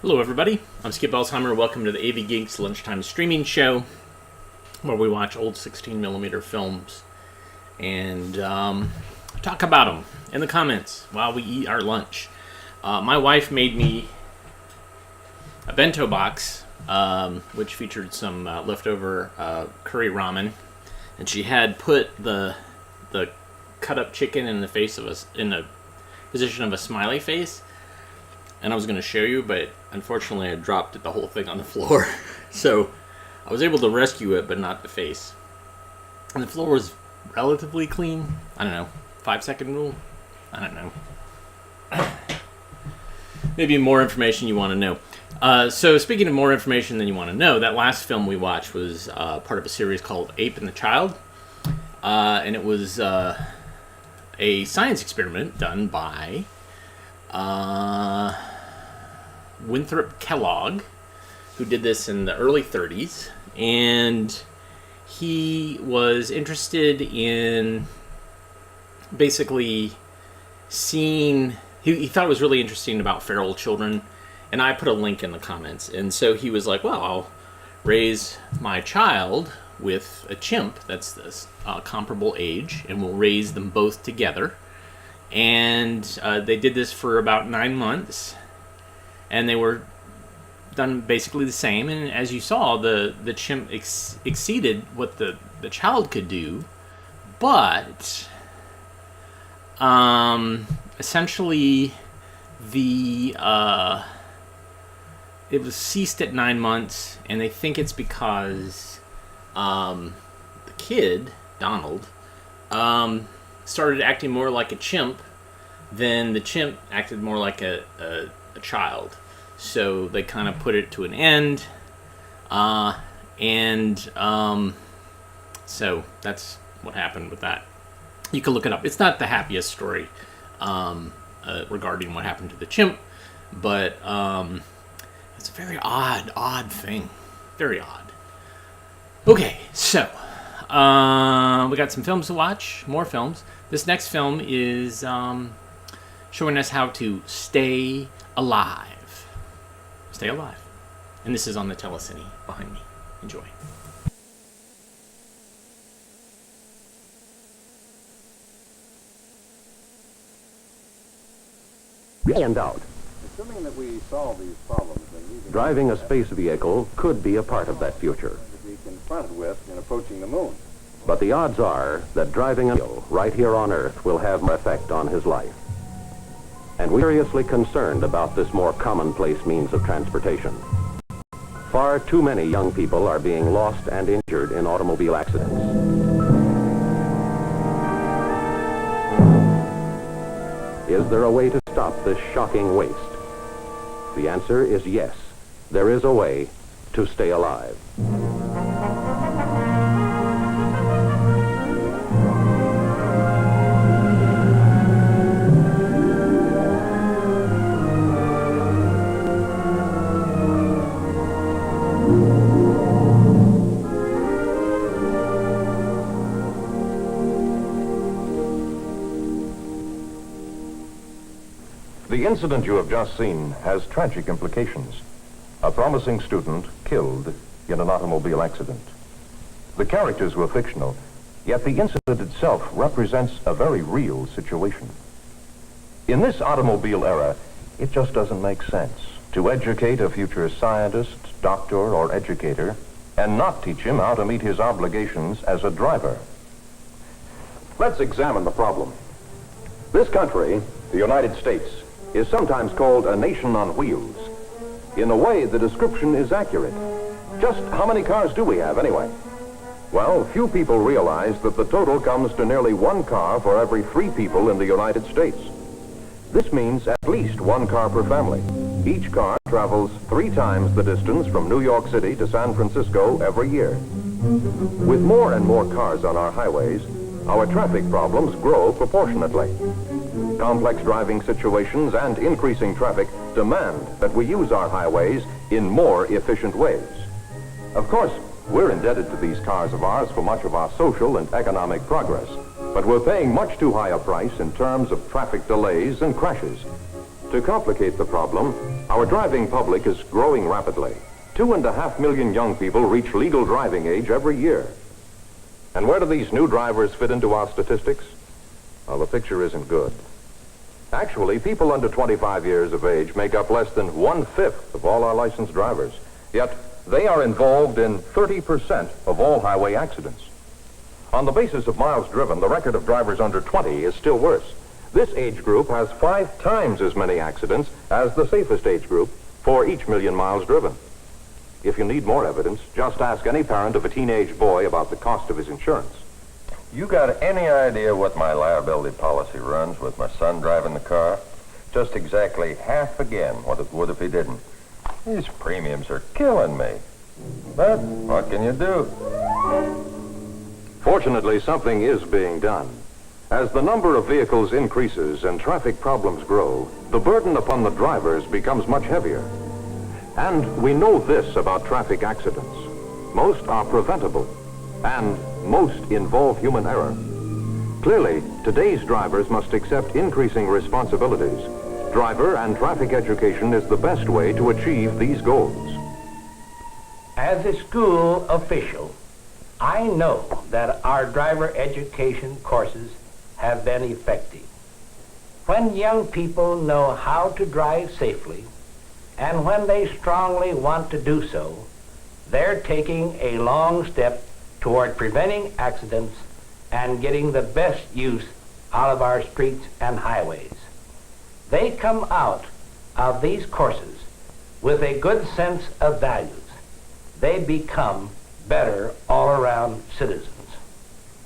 Hello everybody, I'm Skip Elsheimer. Welcome to the AV Geeks Lunchtime streaming show, where we watch old 16mm films and talk about them in the comments while we eat our lunch. My wife made me a bento box, which featured some leftover curry ramen, and she had put the cut up chicken in the position of a smiley face. And I was going to show you, but unfortunately I dropped the whole thing on the floor. So I was able to rescue it, but not the face. And the floor was relatively clean. I don't know. 5-second rule? I don't know. Maybe more information you want to know. So speaking of more information than you want to know, that last film we watched was part of a series called Ape and the Child. And it was a science experiment done by Winthrop Kellogg, who did this in the early 30s, and he was interested in basically seeing, he thought it was really interesting about feral children, and I put a link in the comments, and so he was like, well, I'll raise my child with a chimp that's this comparable age, and we'll raise them both together. And they did this for about 9 months, and they were done basically the same. And as you saw, the chimp exceeded what the child could do, but essentially it was ceased at 9 months, and they think it's because the kid, Donald, started acting more like a chimp than the chimp acted more like a child. So they kind of put it to an end. So that's what happened with that. You can look it up. It's not the happiest story regarding what happened to the chimp, but it's a very odd thing. Very odd. Okay, so we got some films to watch, more films. This next film is showing us how to stay alive. Stay alive. And this is on the telecine behind me. Enjoy. And out. Assuming that we solve these problems, Driving a space vehicle could be a part of that future. to be confronted with in approaching the moon. But the odds are that driving a vehicle right here on Earth will have an effect on his life. And we're seriously concerned about this more commonplace means of transportation. Far too many young people are being lost and injured in automobile accidents. Is there a way to stop this shocking waste? The answer is yes. There is a way to stay alive. The incident you have just seen has tragic implications. A promising student killed in an automobile accident. The characters were fictional, yet the incident itself represents a very real situation. In this automobile era, it just doesn't make sense to educate a future scientist, doctor, or educator and not teach him how to meet his obligations as a driver. Let's examine the problem. This country, the United States, is sometimes called a nation on wheels. In a way, the description is accurate. Just how many cars do we have, anyway? Well, few people realize that the total comes to nearly 1 car for every 3 people in the United States. This means at least 1 car per family. Each car travels 3 times the distance from New York City to San Francisco every year. With more and more cars on our highways, our traffic problems grow proportionately. Complex driving situations and increasing traffic demand that we use our highways in more efficient ways. Of course, we're indebted to these cars of ours for much of our social and economic progress, but we're paying much too high a price in terms of traffic delays and crashes. To complicate the problem, our driving public is growing rapidly. 2.5 million young people reach legal driving age every year. And where do these new drivers fit into our statistics? Well, the picture isn't good. Actually, people under 25 years of age make up less than 1/5 of all our licensed drivers. Yet, they are involved in 30% of all highway accidents. On the basis of miles driven, the record of drivers under 20 is still worse. This age group has 5 times as many accidents as the safest age group for each million miles driven. If you need more evidence, just ask any parent of a teenage boy about the cost of his insurance. You got any idea what my liability policy runs with my son driving the car? Just exactly half again what it would if he didn't. These premiums are killing me. But what can you do? Fortunately, something is being done. As the number of vehicles increases and traffic problems grow, the burden upon the drivers becomes much heavier. And we know this about traffic accidents. Most are preventable, and most involve human error. Clearly, today's drivers must accept increasing responsibilities. Driver and traffic education is the best way to achieve these goals. As a school official, I know that our driver education courses have been effective. When young people know how to drive safely, and when they strongly want to do so, they're taking a long step toward preventing accidents and getting the best use out of our streets and highways. They come out of these courses with a good sense of values. They become better all-around citizens.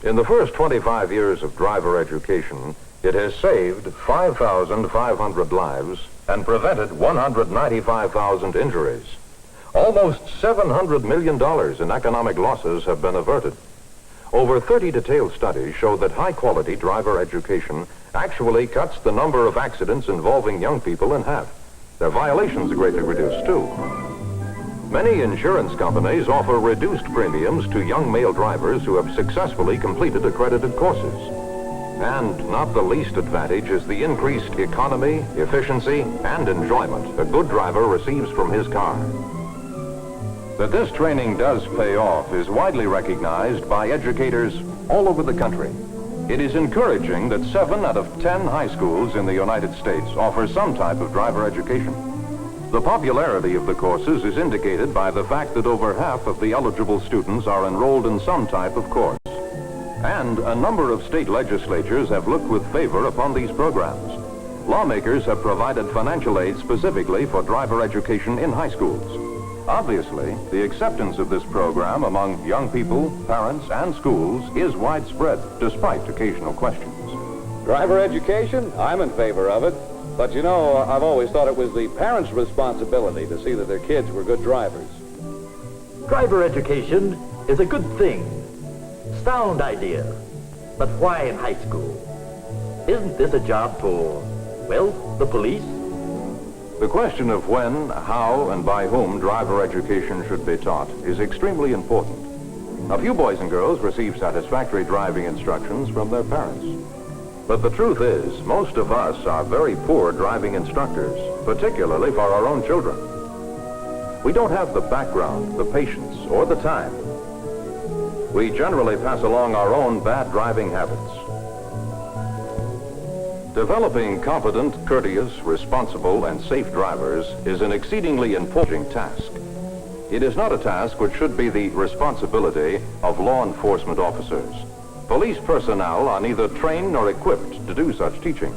In the first 25 years of driver education, it has saved 5,500 lives and prevented 195,000 injuries. Almost $700 million in economic losses have been averted. Over 30 detailed studies show that high-quality driver education actually cuts the number of accidents involving young people in half. Their violations are greatly reduced, too. Many insurance companies offer reduced premiums to young male drivers who have successfully completed accredited courses. And not the least advantage is the increased economy, efficiency, and enjoyment a good driver receives from his car. That this training does pay off is widely recognized by educators all over the country. It is encouraging that 7 out of 10 high schools in the United States offer some type of driver education. The popularity of the courses is indicated by the fact that over half of the eligible students are enrolled in some type of course. And a number of state legislatures have looked with favor upon these programs. Lawmakers have provided financial aid specifically for driver education in high schools. Obviously, the acceptance of this program among young people, parents, and schools is widespread, despite occasional questions. Driver education? I'm in favor of it. But you know, I've always thought it was the parents' responsibility to see that their kids were good drivers. Driver education is a good thing. Sound idea. But why in high school? Isn't this a job for, well, the police? The question of when, how, and by whom driver education should be taught is extremely important. A few boys and girls receive satisfactory driving instructions from their parents. But the truth is, most of us are very poor driving instructors, particularly for our own children. We don't have the background, the patience, or the time. We generally pass along our own bad driving habits. Developing competent, courteous, responsible, and safe drivers is an exceedingly important task. It is not a task which should be the responsibility of law enforcement officers. Police personnel are neither trained nor equipped to do such teaching.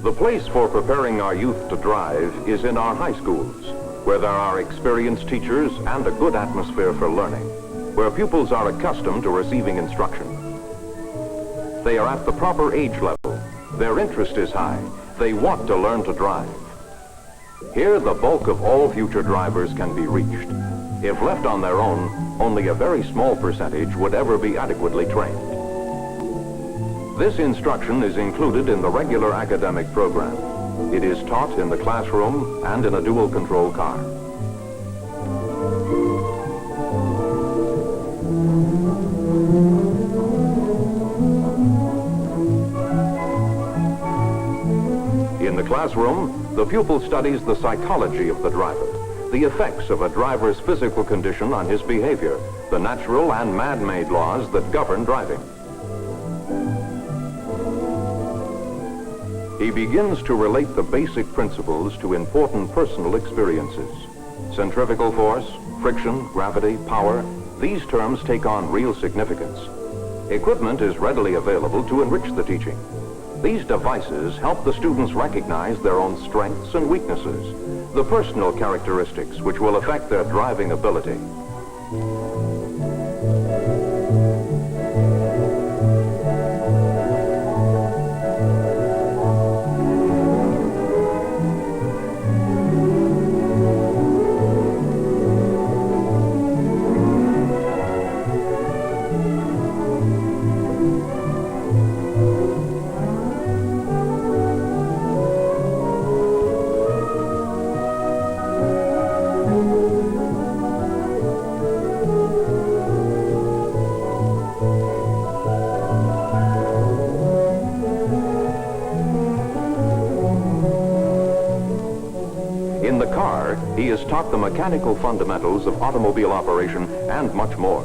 The place for preparing our youth to drive is in our high schools, where there are experienced teachers and a good atmosphere for learning, where pupils are accustomed to receiving instruction. They are at the proper age level. Their interest is high. They want to learn to drive. Here, the bulk of all future drivers can be reached. If left on their own, only a very small percentage would ever be adequately trained. This instruction is included in the regular academic program. It is taught in the classroom and in a dual-control car. In the classroom, The pupil studies the psychology of the driver, the effects of a driver's physical condition on his behavior, the natural and man-made laws that govern driving. He begins to relate the basic principles to important personal experiences. Centrifugal force, friction, gravity, power, these terms take on real significance. Equipment is readily available to enrich the teaching. These devices help the students recognize their own strengths and weaknesses, the personal characteristics which will affect their driving ability. In the car, he is taught the mechanical fundamentals of automobile operation and much more.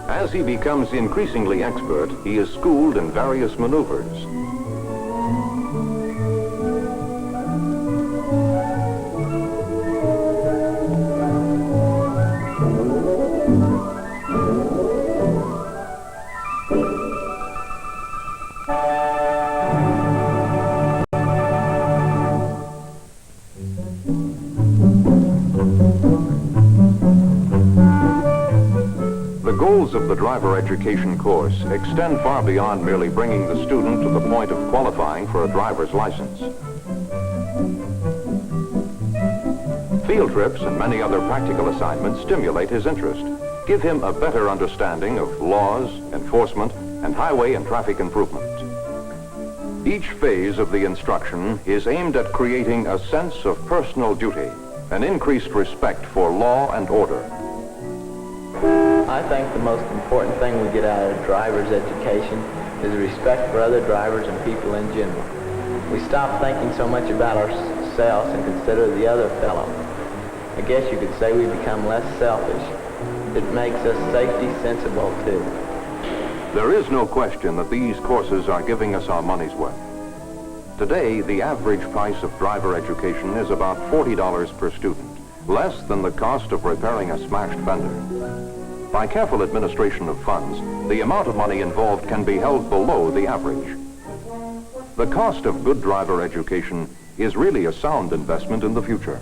As he becomes increasingly expert, he is schooled in various maneuvers. The goals of the driver education course extend far beyond merely bringing the student to the point of qualifying for a driver's license. Field trips and many other practical assignments stimulate his interest, give him a better understanding of laws, enforcement, and highway and traffic improvement. Each phase of the instruction is aimed at creating a sense of personal duty, an increased respect for law and order. I think the most important thing we get out of driver's education is respect for other drivers and people in general. We stop thinking so much about ourselves and consider the other fellow. I guess you could say we become less selfish. It makes us safety sensible too. There is no question that these courses are giving us our money's worth. Today, the average price of driver education is about $40 per student, less than the cost of repairing a smashed fender. By careful administration of funds, the amount of money involved can be held below the average. The cost of good driver education is really a sound investment in the future.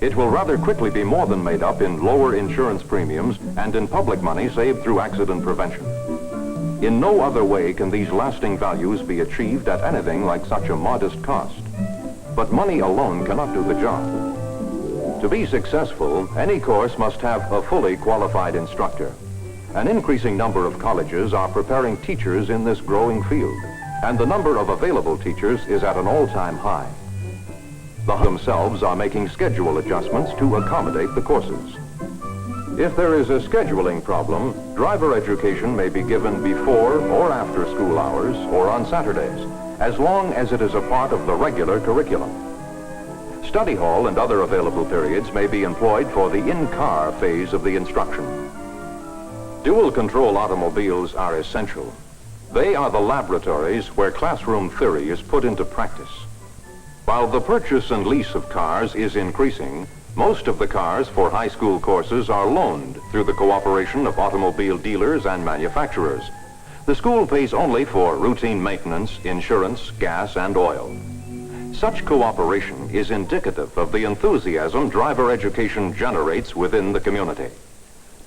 It will rather quickly be more than made up in lower insurance premiums and in public money saved through accident prevention. In no other way can these lasting values be achieved at anything like such a modest cost. But money alone cannot do the job. To be successful, any course must have a fully qualified instructor. An increasing number of colleges are preparing teachers in this growing field, and the number of available teachers is at an all-time high. The themselves are making schedule adjustments to accommodate the courses. If there is a scheduling problem, driver education may be given before or after school hours or on Saturdays, as long as it is a part of the regular curriculum. Study hall and other available periods may be employed for the in-car phase of the instruction. Dual-control automobiles are essential. They are the laboratories where classroom theory is put into practice. While the purchase and lease of cars is increasing, most of the cars for high school courses are loaned through the cooperation of automobile dealers and manufacturers. The school pays only for routine maintenance, insurance, gas, and oil. Such cooperation is indicative of the enthusiasm driver education generates within the community.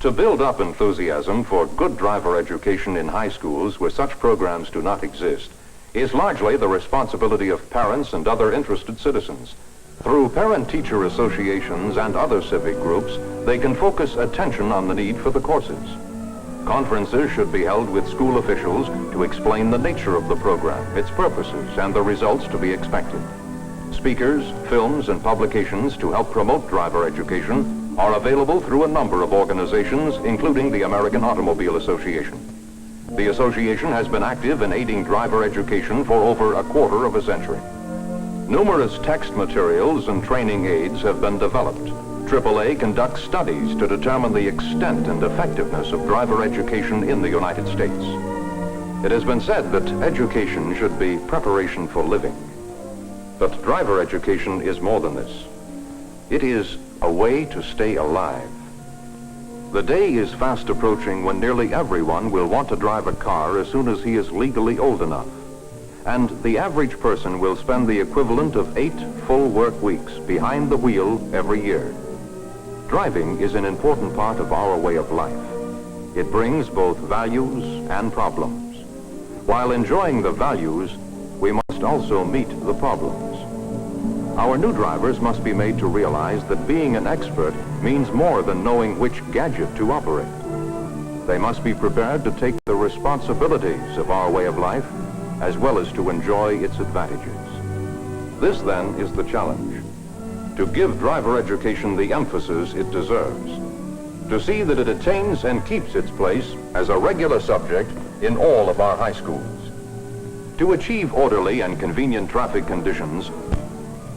To build up enthusiasm for good driver education in high schools where such programs do not exist is largely the responsibility of parents and other interested citizens. Through parent-teacher associations and other civic groups, they can focus attention on the need for the courses. Conferences should be held with school officials to explain the nature of the program, its purposes, and the results to be expected. Speakers, films, and publications to help promote driver education are available through a number of organizations, including the American Automobile Association. The association has been active in aiding driver education for over a quarter of a century. Numerous text materials and training aids have been developed. AAA conducts studies to determine the extent and effectiveness of driver education in the United States. It has been said that education should be preparation for living. But driver education is more than this. It is a way to stay alive. The day is fast approaching when nearly everyone will want to drive a car as soon as he is legally old enough. And the average person will spend the equivalent of 8 full work weeks behind the wheel every year. Driving is an important part of our way of life. It brings both values and problems. While enjoying the values, we must also meet the problems. Our new drivers must be made to realize that being an expert means more than knowing which gadget to operate. They must be prepared to take the responsibilities of our way of life, as well as to enjoy its advantages. This, then, is the challenge: to give driver education the emphasis it deserves, to see that it attains and keeps its place as a regular subject in all of our high schools. To achieve orderly and convenient traffic conditions,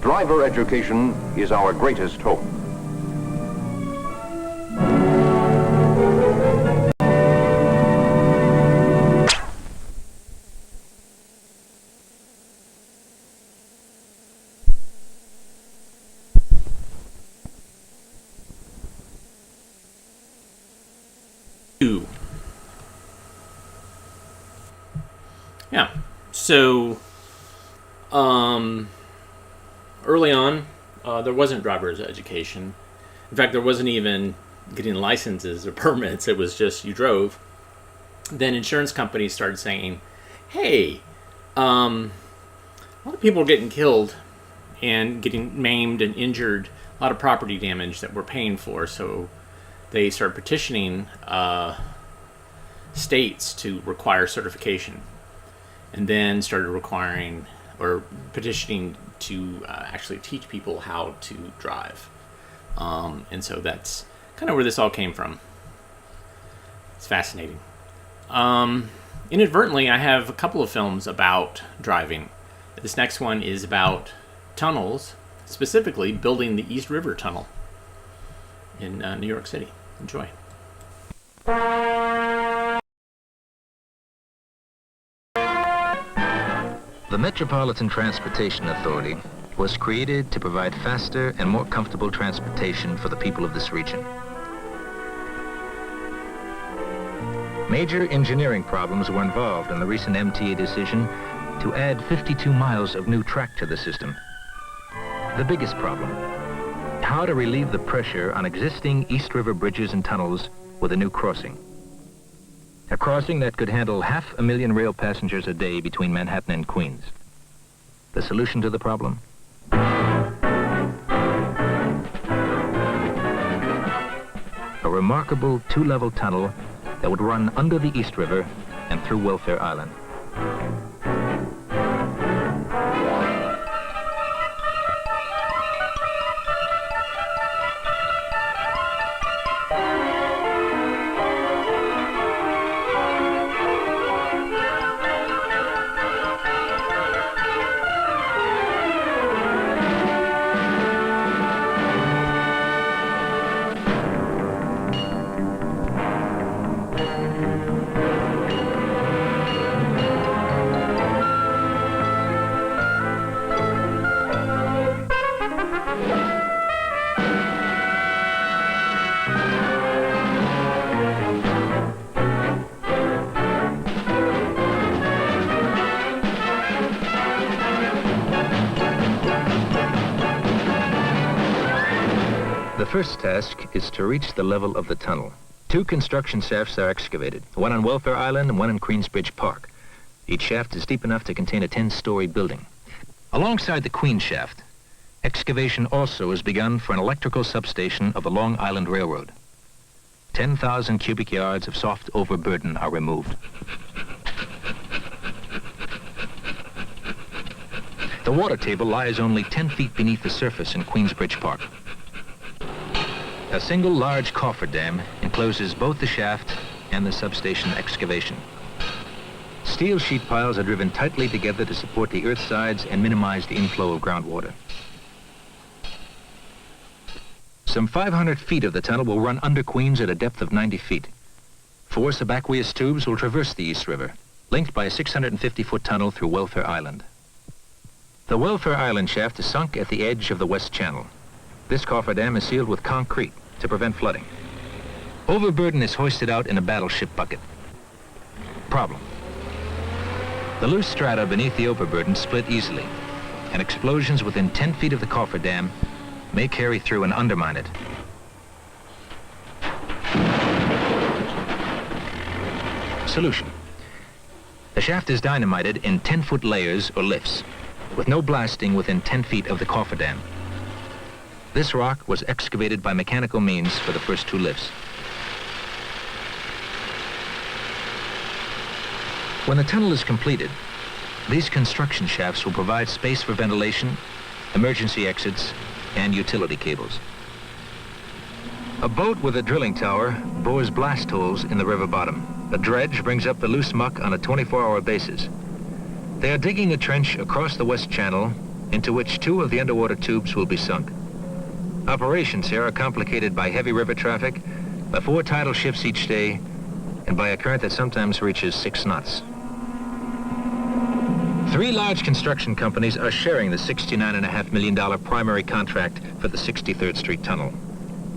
driver education is our greatest hope. Yeah, so early on, there wasn't driver's education. In fact, there wasn't even getting licenses or permits. It was just you drove. Then insurance companies started saying, hey, a lot of people are getting killed and getting maimed and injured, a lot of property damage that we're paying for. So they started petitioning states to require certification, and then started requiring or petitioning to actually teach people how to drive. And so that's kind of where this all came from. It's fascinating. Inadvertently, I have a couple of films about driving. This next one is about tunnels, specifically building the East River Tunnel in New York City. Enjoy. The Metropolitan Transportation Authority was created to provide faster and more comfortable transportation for the people of this region. Major engineering problems were involved in the recent MTA decision to add 52 miles of new track to the system. The biggest problem: how to relieve the pressure on existing East River bridges and tunnels with a new crossing. A crossing that could handle 500,000 rail passengers a day between Manhattan and Queens. The solution to the problem? A remarkable 2-level tunnel that would run under the East River and through Welfare Island. The first task is to reach the level of the tunnel. 2 construction shafts are excavated, one on Welfare Island and one in Queensbridge Park. Each shaft is deep enough to contain a 10-story building. Alongside the Queen shaft, excavation also is begun for an electrical substation of the Long Island Railroad. 10,000 cubic yards of soft overburden are removed. The water table lies only 10 feet beneath the surface in Queensbridge Park. A single large coffer dam encloses both the shaft and the substation excavation. steel sheet piles are driven tightly together to support the earth sides and minimize the inflow of groundwater. Some 500 feet of the tunnel will run under Queens at a depth of 90 feet. 4 subaqueous tubes will traverse the East River, linked by a 650-foot tunnel through Welfare Island. The Welfare Island shaft is sunk at the edge of the West Channel. This cofferdam is sealed with concrete to prevent flooding. Overburden is hoisted out in a battleship bucket. Problem. The loose strata beneath the overburden split easily, and explosions within 10 feet of the cofferdam may carry through and undermine it. Solution. The shaft is dynamited in 10-foot layers or lifts, with no blasting within 10 feet of the cofferdam. This rock was excavated by mechanical means for the first 2 lifts. When the tunnel is completed, these construction shafts will provide space for ventilation, emergency exits, and utility cables. A boat with a drilling tower bores blast holes in the river bottom. A dredge brings up the loose muck on a 24-hour basis. They are digging a trench across the West Channel into which 2 of the underwater tubes will be sunk. Operations here are complicated by heavy river traffic, by 4 tidal shifts each day, and by a current that sometimes reaches 6 knots. 3 large construction companies are sharing the $69.5 million primary contract for the 63rd Street Tunnel.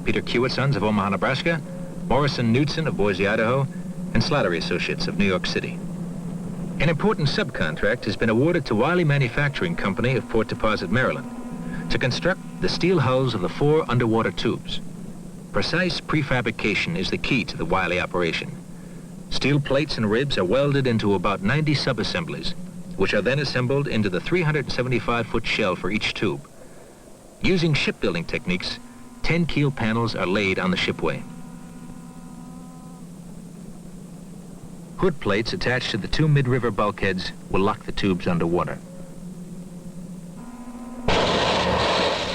Peter Kiewit Sons of Omaha, Nebraska, Morrison Knudsen of Boise, Idaho, and Slattery Associates of New York City. An important subcontract has been awarded to Wiley Manufacturing Company of Port Deposit, Maryland, to construct the steel hulls of the 4 underwater tubes. Precise prefabrication is the key to the Wiley operation. Steel plates and ribs are welded into about 90 subassemblies, which are then assembled into the 375-foot shell for each tube. Using shipbuilding techniques, 10 keel panels are laid on the shipway. Hood plates attached to the 2 mid-river bulkheads will lock the tubes underwater.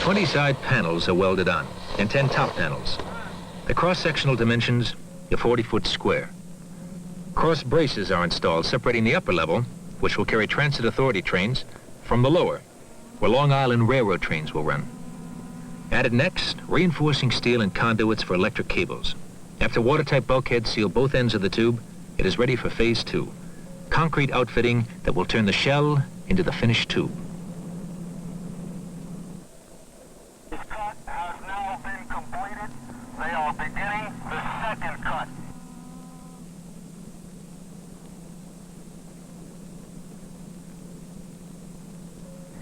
20 side panels are welded on, and 10 top panels. The cross-sectional dimensions are 40-foot square. Cross braces are installed separating the upper level, which will carry transit authority trains, from the lower, where Long Island Railroad trains will run. Added next, reinforcing steel and conduits for electric cables. After watertight bulkheads seal both ends of the tube, it is ready for phase 2, concrete outfitting that will turn the shell into the finished tube. This cut has now been completed. They are beginning the second cut.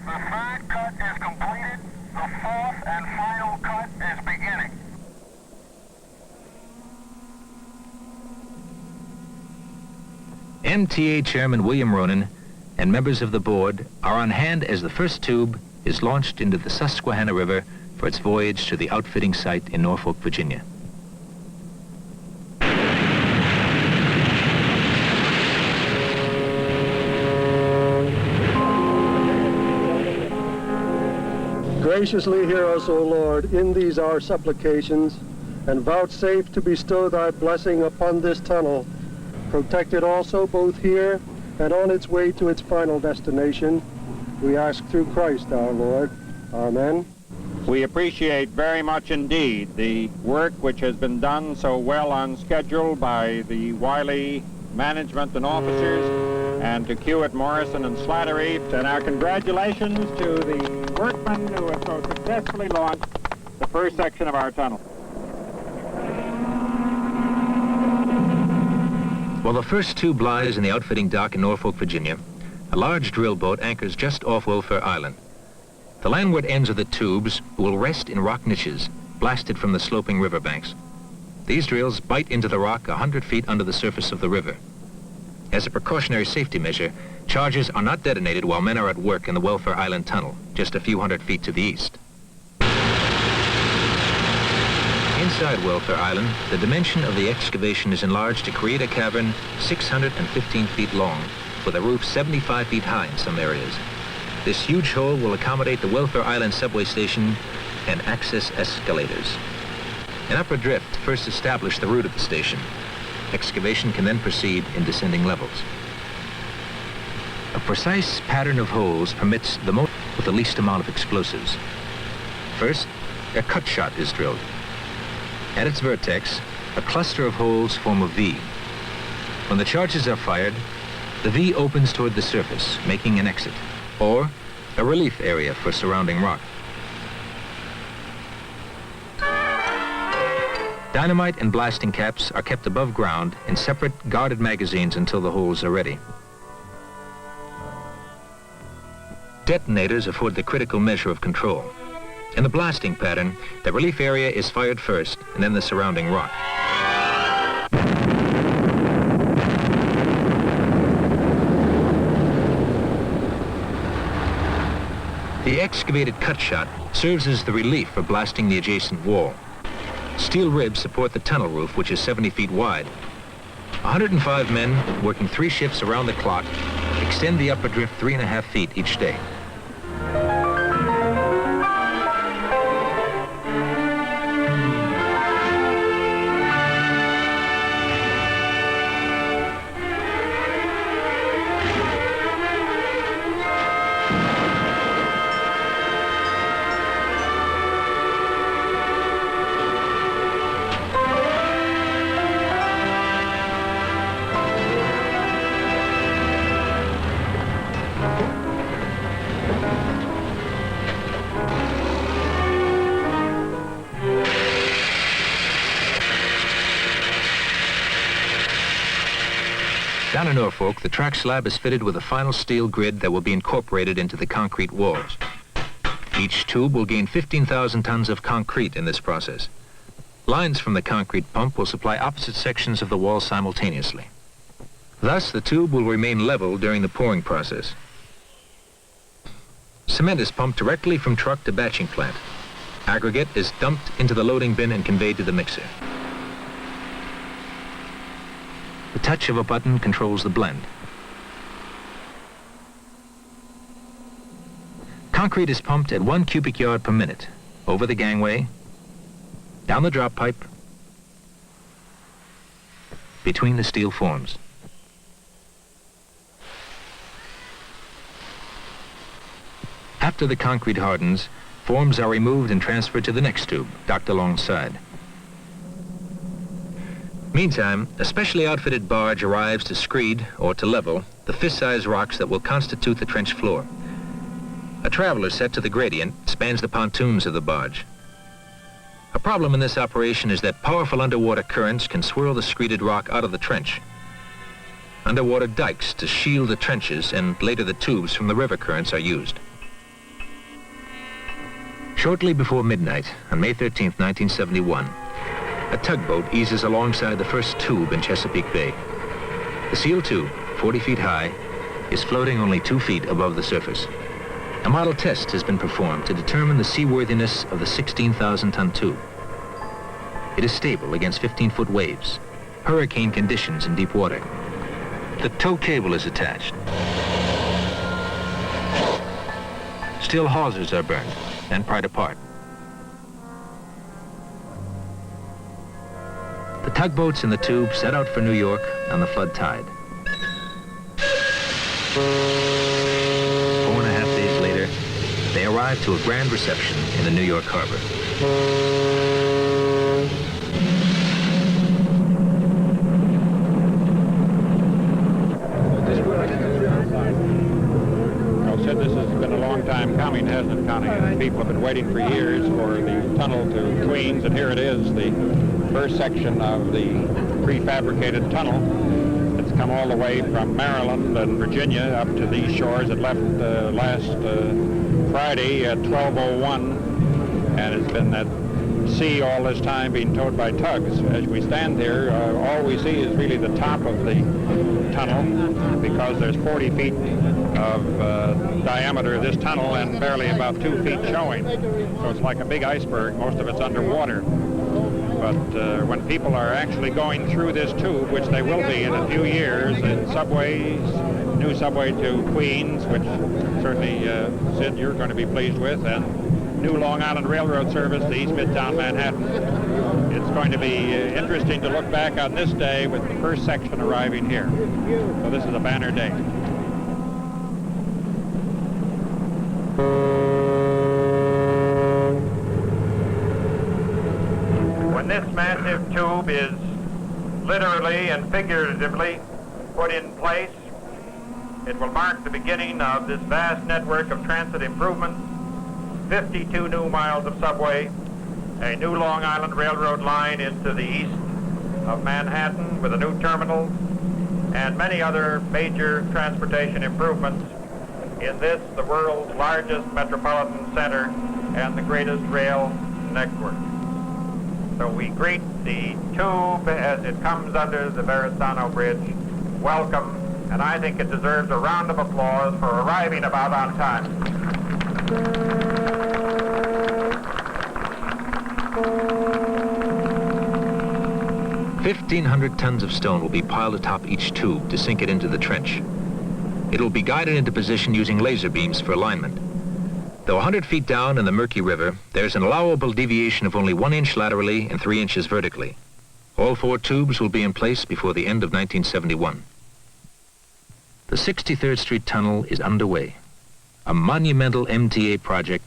The 3rd cut is completed. The 4th and final cut is beginning. MTA Chairman William Ronan and members of the board are on hand as the first tube is launched into the Susquehanna River for its voyage to the outfitting site in Norfolk, Virginia. Graciously hear us, O Lord, in these our supplications, and vouchsafe to bestow thy blessing upon this tunnel. Protect it also both here and on its way to its final destination. We ask through Christ our Lord. Amen. We appreciate very much indeed the work which has been done so well on schedule by the Wiley management and officers, and to Kiewit, Morrison, and Slattery. And our congratulations to the workmen who have so successfully launched the first section of our tunnel. While the first tube lies in the outfitting dock in Norfolk, Virginia, a large drill boat anchors just off Welfare Island. The landward ends of the tubes will rest in rock niches, blasted from the sloping riverbanks. These drills bite into the rock 100 feet under the surface of the river. As a precautionary safety measure, charges are not detonated while men are at work in the Welfare Island tunnel, just a few hundred feet to the east. Inside Welfare Island, the dimension of the excavation is enlarged to create a cavern 615 feet long, with a roof 75 feet high in some areas. This huge hole will accommodate the Welfare Island subway station and access escalators. An upper drift first established the route of the station. Excavation can then proceed in descending levels. precise pattern of holes permits the most with the least amount of explosives. First, a cut shot is drilled. At its vertex, a cluster of holes form a V. When the charges are fired, the V opens toward the surface, making an exit, or a relief area for surrounding rock. Dynamite and blasting caps are kept above ground in separate guarded magazines until the holes are ready. Detonators afford the critical measure of control. In the blasting pattern, the relief area is fired first and then the surrounding rock. The excavated cut shot serves as the relief for blasting the adjacent wall. Steel ribs support the tunnel roof, which is 70 feet wide. 105 men, working 3 shifts around the clock, extend the upper drift 3.5 feet each day. Down in Norfolk, the track slab is fitted with a final steel grid that will be incorporated into the concrete walls. Each tube will gain 15,000 tons of concrete in this process. Lines from the concrete pump will supply opposite sections of the wall simultaneously. Thus, the tube will remain level during the pouring process. Cement is pumped directly from truck to batching plant. Aggregate is dumped into the loading bin and conveyed to the mixer. The touch of a button controls the blend. Concrete is pumped at 1 cubic yard per minute, over the gangway, down the drop pipe, between the steel forms. After the concrete hardens, forms are removed and transferred to the next tube, docked alongside. Meantime, a specially outfitted barge arrives to screed, or to level, the fist-sized rocks that will constitute the trench floor. A traveler set to the gradient spans the pontoons of the barge. A problem in this operation is that powerful underwater currents can swirl the screeded rock out of the trench. Underwater dikes to shield the trenches and later the tubes from the river currents are used. Shortly before midnight, on May 13, 1971, a tugboat eases alongside the first tube in Chesapeake Bay. The seal tube, 40 feet high, is floating only 2 feet above the surface. A model test has been performed to determine the seaworthiness of the 16,000-ton tube. It is stable against 15-foot waves, hurricane conditions in deep water. The tow cable is attached. Steel hawsers are burned and pried apart. The tugboats in the tube set out for New York on the flood tide. 4.5 days later, they arrived to a grand reception in the New York harbor. Well, said this has been a long time coming, hasn't it, Connie? People have been waiting for years for the tunnel to Queens, and here it is, the first section of the prefabricated tunnel. It's come all the way from Maryland and Virginia up to these shores. It left last Friday at 12:01, and it's been at sea all this time being towed by tugs. As we stand here, all we see is really the top of the tunnel, because there's 40 feet of diameter of this tunnel and barely about 2 feet showing. So it's like a big iceberg. Most of it's underwater. But when people are actually going through this tube, which they will be in a few years, in subways, new subway to Queens, which certainly, Sid, you're going to be pleased with, and new Long Island Railroad service to East Midtown Manhattan. It's going to be interesting to look back on this day with the first section arriving here. So this is a banner day. When this massive tube is literally and figuratively put in place, it will mark the beginning of this vast network of transit improvements, 52 new miles of subway, a new Long Island Railroad line into the east of Manhattan with a new terminal, and many other major transportation improvements in this, the world's largest metropolitan center and the greatest rail network. So we greet the tube as it comes under the Verrazano Bridge. Welcome, and I think it deserves a round of applause for arriving about on time. 1,500 tons of stone will be piled atop each tube to sink it into the trench. It will be guided into position using laser beams for alignment. Though 100 feet down in the murky river, there's an allowable deviation of only 1 inch laterally and 3 inches vertically. All 4 tubes will be in place before the end of 1971. The 63rd Street Tunnel is underway, a monumental MTA project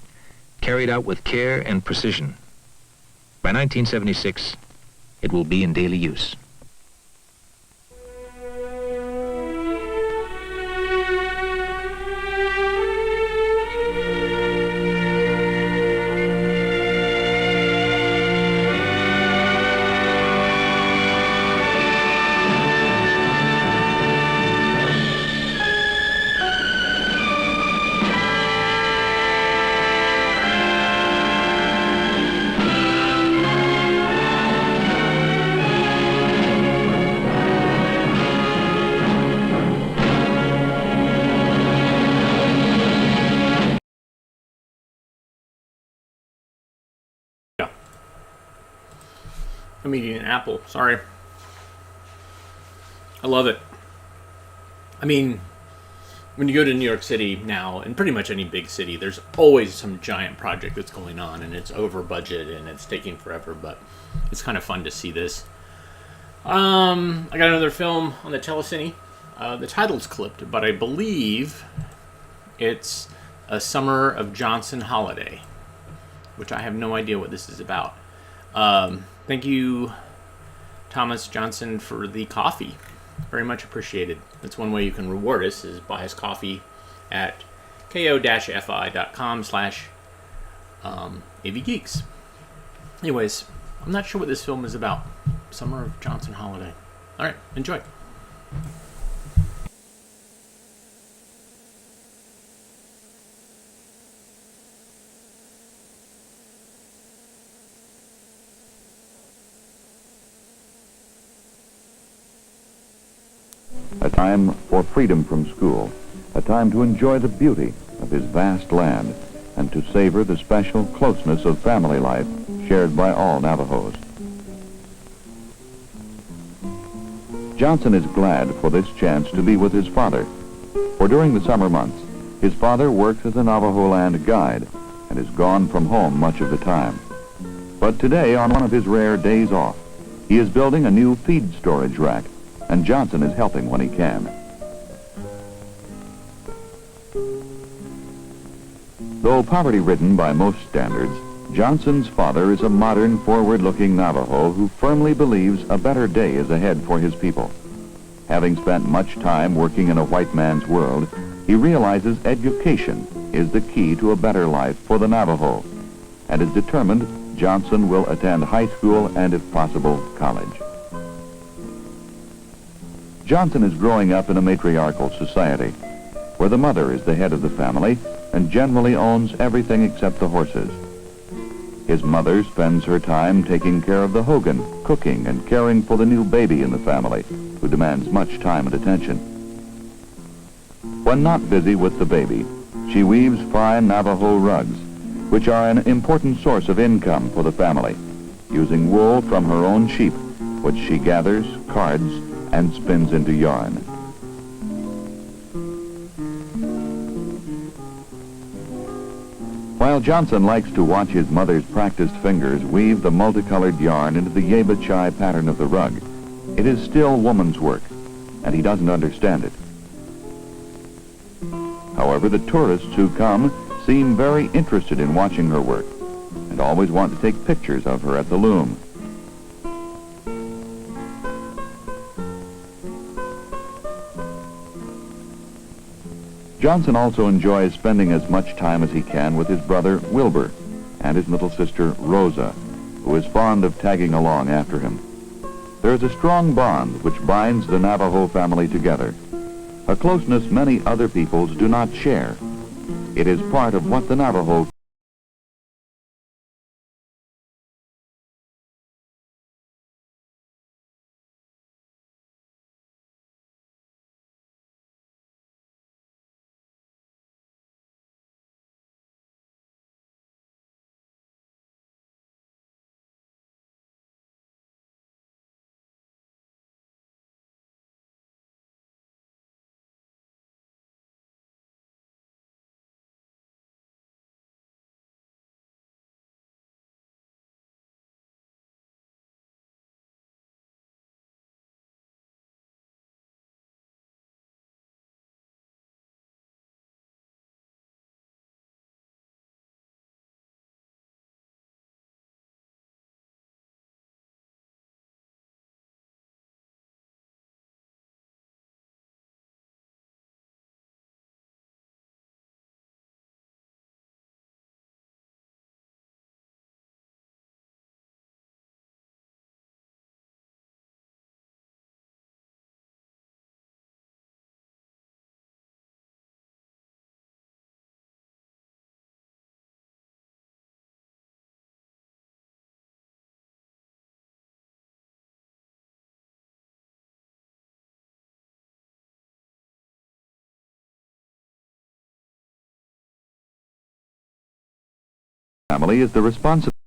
carried out with care and precision. By 1976, it will be in daily use. I'm eating an apple. Sorry. I love it. I mean, when you go to New York City now, and pretty much any big city, there's always some giant project that's going on, and it's over budget, and it's taking forever, but it's kind of fun to see this. I got another film on the telecine. The title's clipped, but I believe it's A Summer of Johnson Holiday, which I have no idea what this is about. Thank you, Thomas Johnson, for the coffee. Very much appreciated. That's one way you can reward us, is buy us coffee at ko-fi.com/avgeeks. Anyways, I'm not sure what this film is about. Summer of Johnson Holiday. All right, enjoy. A time for freedom from school, a time to enjoy the beauty of his vast land, and to savor the special closeness of family life shared by all Navajos. Johnson is glad for this chance to be with his father, for during the summer months, his father works as a Navajo land guide and is gone from home much of the time. But today, on one of his rare days off, he is building a new feed storage rack, and Johnson is helping when he can. Though poverty-ridden by most standards, Johnson's father is a modern, forward-looking Navajo who firmly believes a better day is ahead for his people. Having spent much time working in a white man's world, he realizes education is the key to a better life for the Navajo, and is determined Johnson will attend high school and, if possible, college. Johnson is growing up in a matriarchal society, where the mother is the head of the family and generally owns everything except the horses. His mother spends her time taking care of the hogan, cooking, and caring for the new baby in the family, who demands much time and attention. When not busy with the baby, she weaves fine Navajo rugs, which are an important source of income for the family, using wool from her own sheep, which she gathers, cards, and spins into yarn. While Johnson likes to watch his mother's practiced fingers weave the multicolored yarn into the yeba chai pattern of the rug, it is still woman's work, and he doesn't understand it. However, the tourists who come seem very interested in watching her work and always want to take pictures of her at the loom. Johnson also enjoys spending as much time as he can with his brother Wilbur and his little sister Rosa, who is fond of tagging along after him. There is a strong bond which binds the Navajo family together, a closeness many other peoples do not share. It is part of what the Navajo family is the responsibility of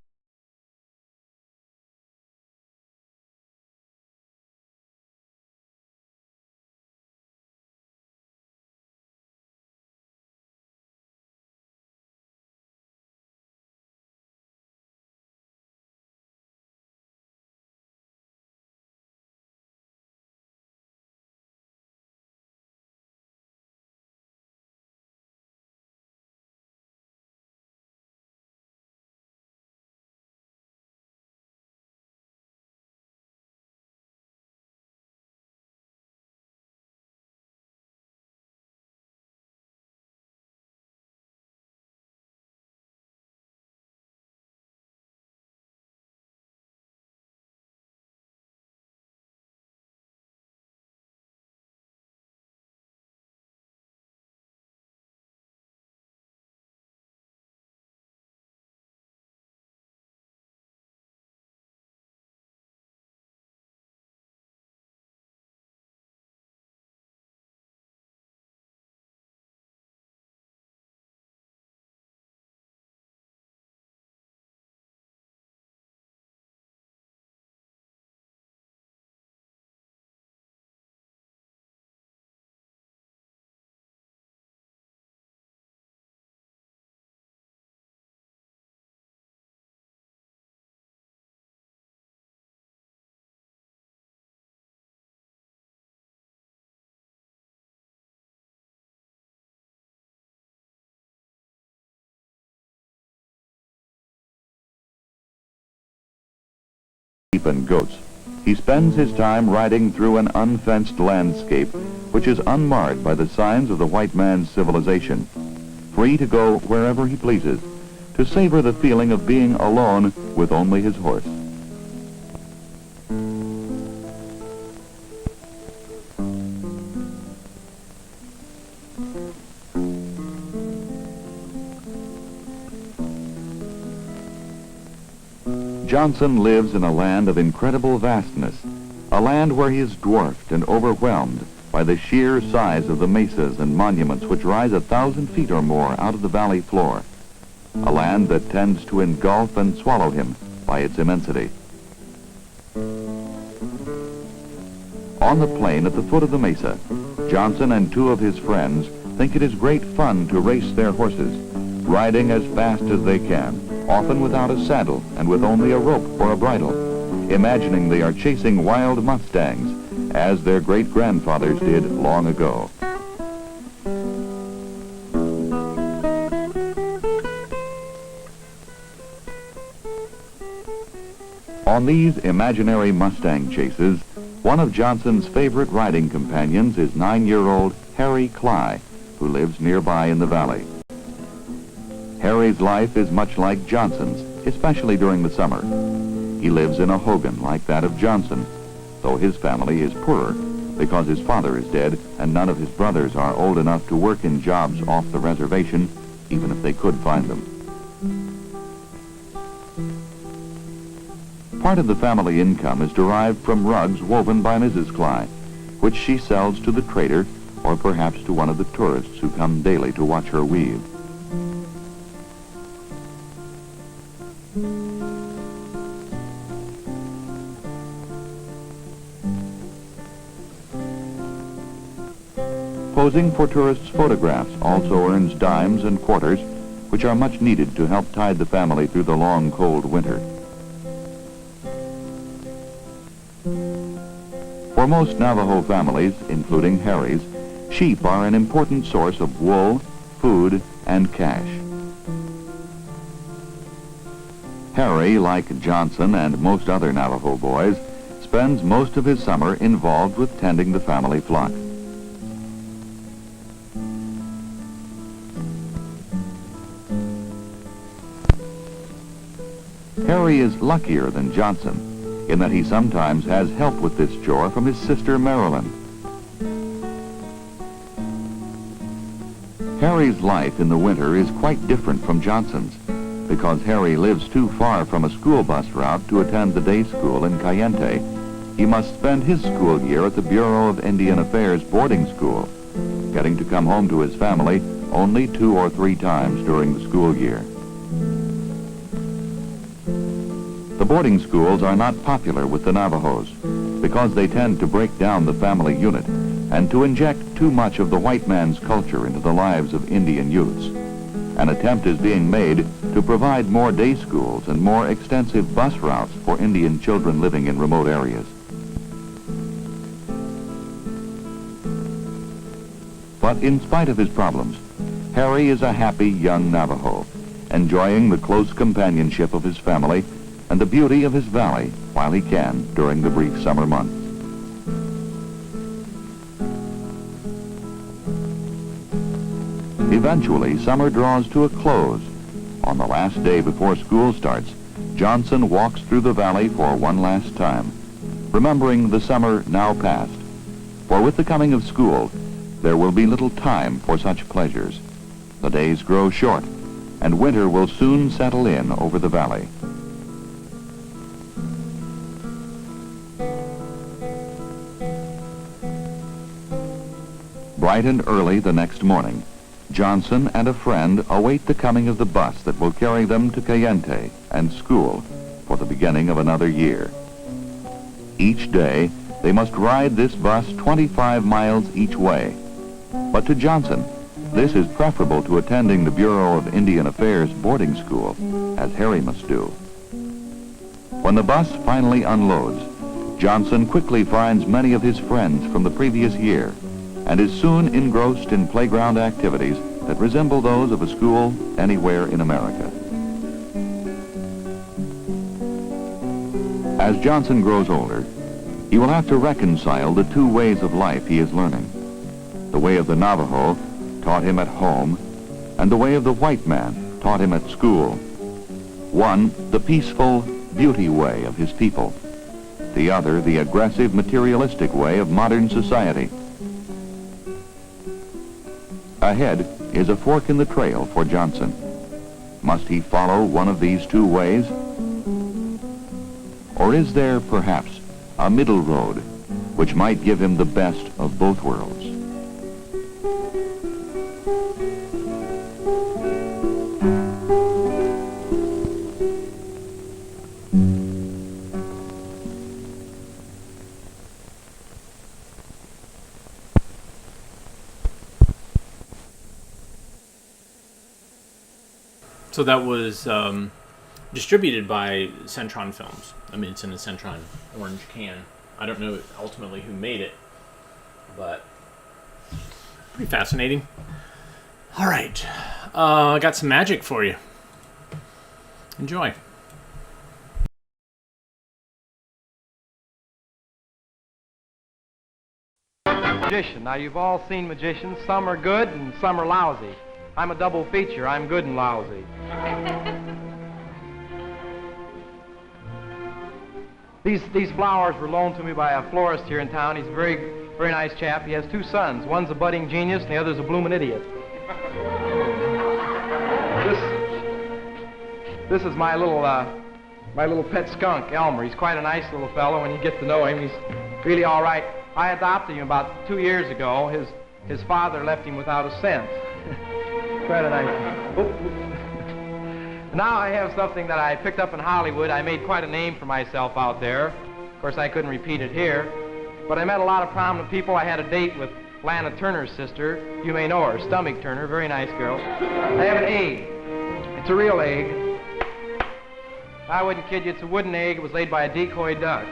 sheep and goats. He spends his time riding through an unfenced landscape which is unmarred by the signs of the white man's civilization, free to go wherever he pleases, to savor the feeling of being alone with only his horse. Johnson lives in a land of incredible vastness, a land where he is dwarfed and overwhelmed by the sheer size of the mesas and monuments which rise 1,000 feet or more out of the valley floor, a land that tends to engulf and swallow him by its immensity. On the plain at the foot of the mesa, Johnson and two of his friends think it is great fun to race their horses, riding as fast as they can, often without a saddle and with only a rope or a bridle, imagining they are chasing wild mustangs, as their great-grandfathers did long ago. On these imaginary Mustang chases, one of Johnson's favorite riding companions is 9-year-old Harry Cly, who lives nearby in the valley. Harry's life is much like Johnson's, especially during the summer. He lives in a hogan like that of Johnson, though his family is poorer because his father is dead and none of his brothers are old enough to work in jobs off the reservation, even if they could find them. Part of the family income is derived from rugs woven by Mrs. Cly, which she sells to the trader or perhaps to one of the tourists who come daily to watch her weave. Posing for tourists' photographs also earns dimes and quarters, which are much needed to help tide the family through the long, cold winter. For most Navajo families, including Harry's, sheep are an important source of wool, food, and cash. Harry, like Johnson and most other Navajo boys, spends most of his summer involved with tending the family flock. Harry is luckier than Johnson in that he sometimes has help with this chore from his sister Marilyn. Harry's life in the winter is quite different from Johnson's because Harry lives too far from a school bus route to attend the day school in Cayente. He must spend his school year at the Bureau of Indian Affairs boarding school, getting to come home to his family only 2 or 3 times during the school year. The boarding schools are not popular with the Navajos because they tend to break down the family unit and to inject too much of the white man's culture into the lives of Indian youths. An attempt is being made to provide more day schools and more extensive bus routes for Indian children living in remote areas. But in spite of his problems, Harry is a happy young Navajo, enjoying the close companionship of his family and the beauty of his valley while he can during the brief summer months. Eventually, summer draws to a close. On the last day before school starts, Johnson walks through the valley for one last time, remembering the summer now past. For with the coming of school, there will be little time for such pleasures. The days grow short, and winter will soon settle in over the valley. Bright and early the next morning, Johnson and a friend await the coming of the bus that will carry them to Cayente and school for the beginning of another year. Each day, they must ride this bus 25 miles each way. But to Johnson, this is preferable to attending the Bureau of Indian Affairs boarding school, as Harry must do. When the bus finally unloads, Johnson quickly finds many of his friends from the previous year and is soon engrossed in playground activities that resemble those of a school anywhere in America. As Johnson grows older, he will have to reconcile the 2 ways of life he is learning. The way of the Navajo, taught him at home, and the way of the white man, taught him at school. One, the peaceful, beauty way of his people. The other, the aggressive, materialistic way of modern society. Ahead is a fork in the trail for Johnson. Must he follow one of these 2 ways? Or is there, perhaps, a middle road which might give him the best of both worlds? So that was distributed by Centron Films. I mean, it's in a Centron orange can. I don't know ultimately who made it, but pretty fascinating. All right. I got some magic for you. Enjoy. magician. Now, you've all seen magicians. Some are good and some are lousy. I'm a double feature. I'm good and lousy. These flowers were loaned to me by a florist here in town. He's a very, very nice chap. He has two sons. One's a budding genius and the other's a bloomin' idiot. This is my little pet skunk, Elmer. He's quite a nice little fellow. When you get to know him, he's really all right. I adopted him about 2 years ago. His father left him without a cent. Quite a nice. Now I have something that I picked up in Hollywood. I made quite a name for myself out there. Of course, I couldn't repeat it here. But I met a lot of prominent people. I had a date with Lana Turner's sister. You may know her, Stomach Turner, very nice girl. I have an egg. It's a real egg. I wouldn't kid you, it's a wooden egg. It was laid by a decoy duck.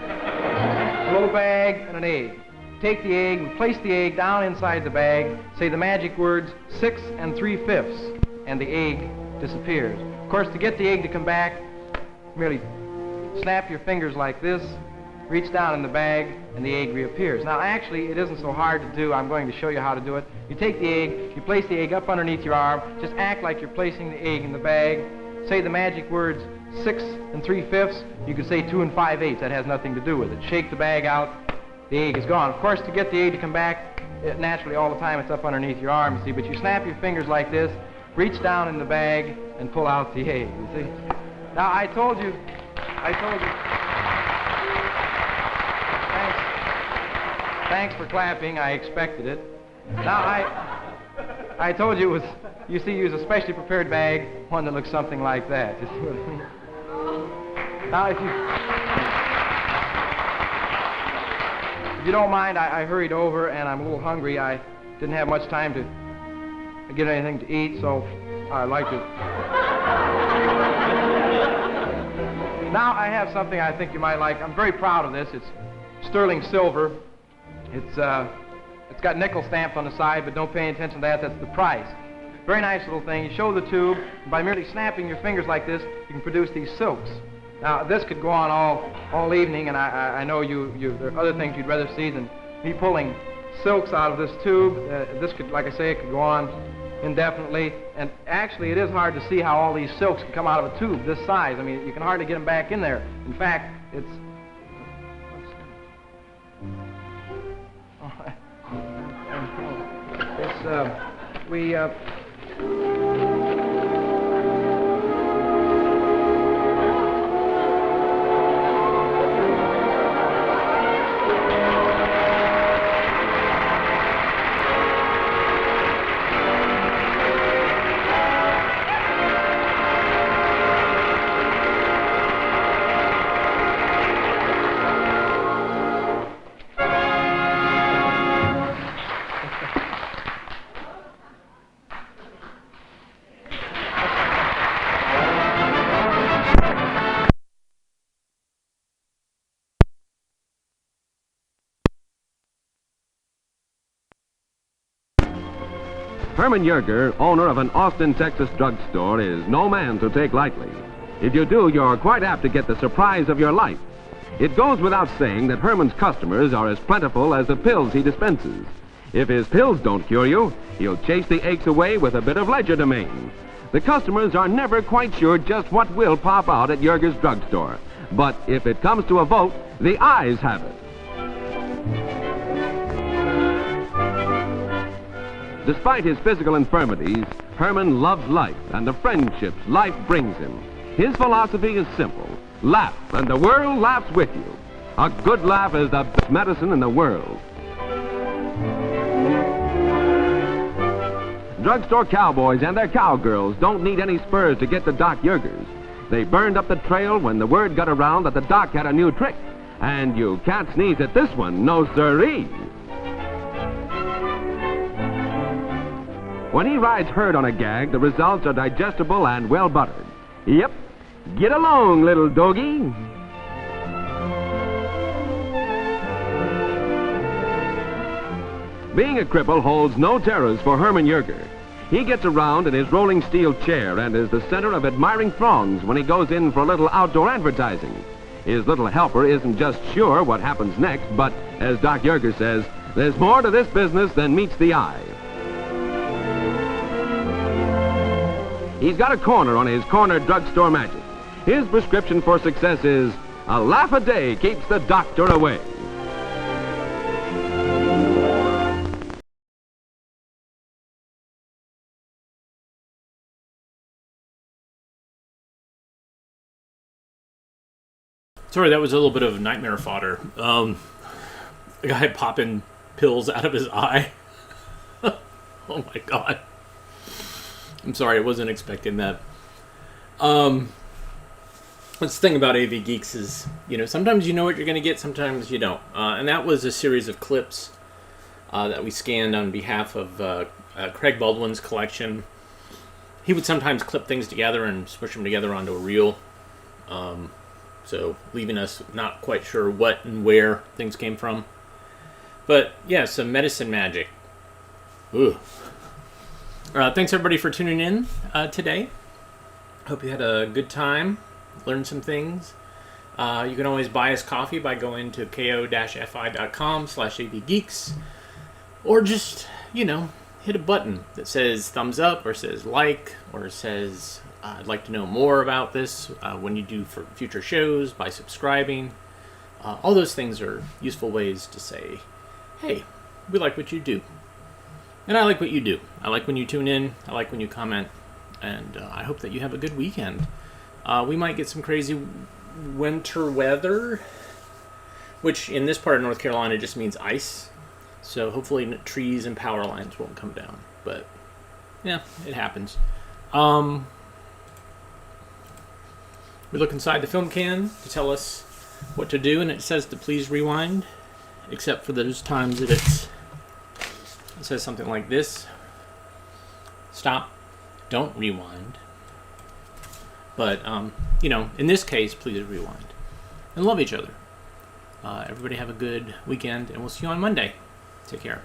A little bag and an egg. Take the egg and place the egg down inside the bag. Say the magic words 6 3/5, and the egg disappears. Of course, to get the egg to come back, merely snap your fingers like this, reach down in the bag, and the egg reappears. Now, actually, it isn't so hard to do. I'm going to show you how to do it. You take the egg, you place the egg up underneath your arm, just act like you're placing the egg in the bag, say the magic words 6 3/5. You could say 2 5/8. That has nothing to do with it. Shake the bag out, the egg is gone. Of course, to get the egg to come back, naturally, all the time it's up underneath your arm, you see, but you snap your fingers like this, reach down in the bag, and pull out the egg, you see. Now, I told you. Thanks for clapping. I expected it. Now, I told you it was, you see, use a specially prepared bag, one that looks something like that. You see what I mean? Now, if you don't mind, I hurried over, and I'm a little hungry. I didn't have much time to get anything to eat, so I'd like to. Now, I have something I think you might like. I'm very proud of this. It's sterling silver. It's got nickel stamped on the side, but don't pay any attention to that. That's the price. Very nice little thing. You show the tube. And by merely snapping your fingers like this, you can produce these silks. Now, this could go on all evening, and I know there are other things you'd rather see than me pulling silks out of this tube. This could, like I say, it could go on indefinitely. And actually, it is hard to see how all these silks can come out of a tube this size. I mean, you can hardly get them back in there. In fact, it's... Herman Yerger, owner of an Austin, Texas drugstore, is no man to take lightly. If you do, you're quite apt to get the surprise of your life. It goes without saying that Herman's customers are as plentiful as the pills he dispenses. If his pills don't cure you, he'll chase the aches away with a bit of legerdemain. The customers are never quite sure just what will pop out at Yerger's drugstore. But if it comes to a vote, the ayes have it. Despite his physical infirmities, Herman loves life and the friendships life brings him. His philosophy is simple. Laugh, and the world laughs with you. A good laugh is the best medicine in the world. Drugstore cowboys and their cowgirls don't need any spurs to get to Doc Yerger's. They burned up the trail when the word got around that the doc had a new trick. And you can't sneeze at this one, no siree. When he rides herd on a gag, the results are digestible and well buttered. Yep, get along, little doggy. Being a cripple holds no terrors for Herman Yerger. He gets around in his rolling steel chair and is the center of admiring throngs when he goes in for a little outdoor advertising. His little helper isn't just sure what happens next, but, as Doc Yerger says, There's more to this business than meets the eye. He's got a corner on his corner drugstore magic. His prescription for success is a laugh a day keeps the doctor away. Sorry, that was a little bit of nightmare fodder. A guy popping pills out of his eye. Oh my god. I'm sorry, I wasn't expecting that. That's the thing about AV Geeks is, sometimes you know what you're going to get, sometimes you don't. And that was a series of clips that we scanned on behalf of Craig Baldwin's collection. He would sometimes clip things together and smush them together onto a reel. So leaving us not quite sure what and where things came from. But yeah, some medicine magic. Ooh. Thanks everybody for tuning in today. Hope you had a good time, learned some things. You can always buy us coffee by going to ko-fi.com/avgeeks, or just, hit a button that says thumbs up, or says like, or says I'd like to know more about this when you do for future shows, by subscribing. All those things are useful ways to say, hey, we like what you do. And I like what you do. I like when you tune in. I like when you comment. And I hope that you have a good weekend. We might get some crazy winter weather, which in this part of North Carolina just means ice. So hopefully trees and power lines won't come down. But, yeah, it happens. We look inside the film can to tell us what to do, and it says to please rewind, except for those times that it says something like this. Stop. Don't rewind. But, in this case, please rewind. And love each other. Everybody have a good weekend, and we'll see you on Monday. Take care.